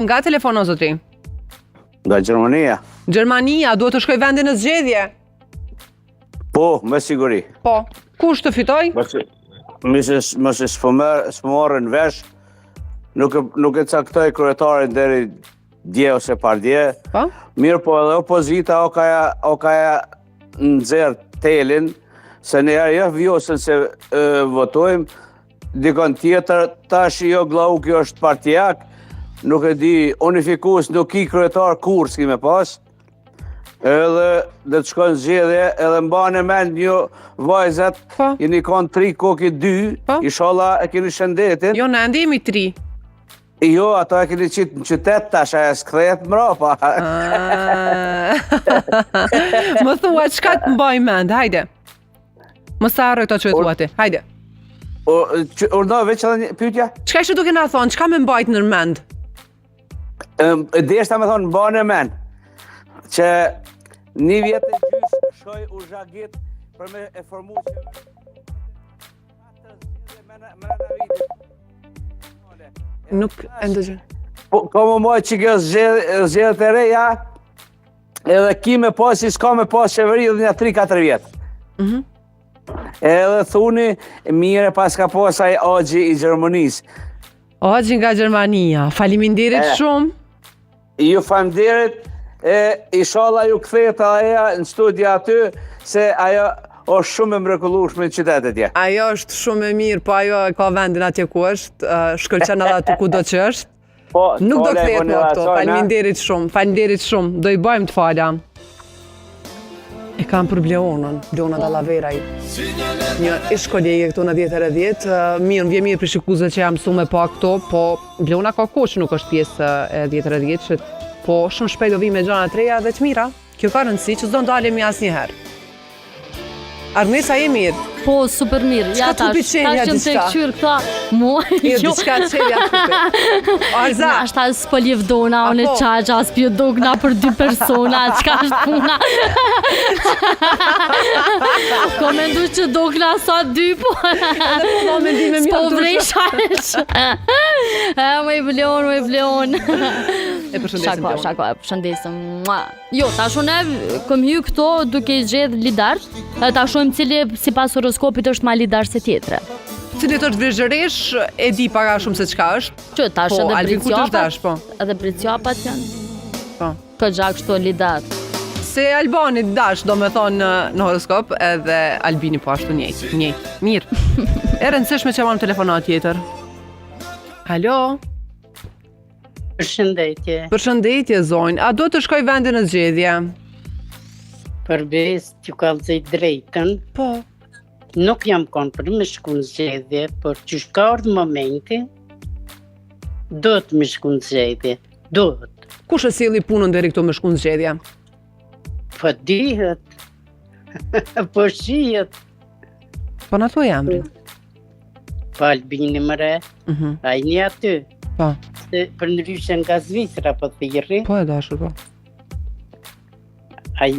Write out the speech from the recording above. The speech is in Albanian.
Nga telefono, zotri? Nga Gjermania. Gjermania, duhet të shkoj vendin në zgjedhje? Po, me siguri. Po. Kush të fitoj? Mëse s'po marrën vesh, nuk e caktoj kryetarin deri dje ose par dje. Po? Mirë po edhe opozita o kaja nxerë telin, se ne jo vjosën se votojmë, dikon tjetër, tash jo glau kjo është partijak, nuk e di, unifikus nuk i kryetar kur s'ki me pas, edhe dhe të shkojnë zgjedhje, edhe mbane mend një vajzat, jeni kanë 3 koki 2, inshallah e keni shëndetin. Jo, në ndihemi 3. Jo, ato e keni qitë në qytet tash, e s'kthehet mrapa. Më thua, çka të mbaj mend, hajde. Më sa harroj të që e thua ti, hajde. Urdo, veç edhe një pyetja? Çka ishte duke na thonë, çka me mbajt në mend? Deshta me thonë mbane men, që një vjetë e gjysë shoj u zhagit për me e formu që Nuk e ndëgjë. Ka më moj që kjo zgjedhjet e reja, edhe ki me pas, si s'ka me pas qeveri dhe një 3-4 vjetë. Edhe thuni, mire pas ka pas aj agji i Gjermanisë. Agji nga Gjermania, faleminderit shumë. Ju faleminderit, inshallah ju kthehet aja në studia aty, se ajo është shumë e mrekullueshme në qytetet tje. Ajo është shumë e mirë, po ajo ka vendin atje ku është, shkëlqen edhe aty kudo që është. Nuk do kthehet më këto, faleminderit shumë, do i bëjmë të fala. E kam për Bleonën, Bleona Dallaveraj, një ish kolege këtu në 10 mirë, më vjen mirë për shikuzët që jam mësu me pa këto, po Bleona ka kohë që nuk është pjesë e 10 po shumë shpejt do vi me gjana të reja dhe të mira, kjo ka rëndësi që s'do ndalemi asnjëherë. Armisa je mirë? Po, super mirë. Qka të tupi qenja diçka? Ka që më të këqyrë këta, muaj. Jo, diçka qenja tupi. Arza. Ashta s'po livdona, unë e qaqja, s'pjo dogna për 2 persona, qka është puna? Ko me ndu që dogna sa 2, po. S'po vrejshash. Më i Bleon. E përshëndesim Bleon. Shako, e përshëndesim. Jo, tash unë këm hy këto duke i gjedh lidar, ta shojmë cili si pas horoskopit është ma lidar se tjetre. Cilit është vrizhëresh, e di para shumë se qka është. Që tash Po, edhe Albin ku të është dash, po? Edhe Bricjapat janë. Po. Këtë gjak shto lidar. Se Albani dash, do me thonë në horoskop, edhe Albini po ashtu njëjtë. Mirë. E rëndësishme që mamë telefonat tjetër. Halo? Përshëndetje. Përshëndetje, zonjë. A do të shkoj vendin në zgjedhje? Përbes t'ju kallëzoj drejtën, Po. nuk jam konë për me shku në zgjedhje, por që shka ardhë momenti, do të me shku në zgjedhje, do të. Kush e sjellë punën deri këtu me shku në zgjedhje? Po dihet, po shihet, Po në thuaj emrin. po Albini mëre, a i një aty, Po. se për ndryshe nga Zvicra, po thirri, Po e dashur, po.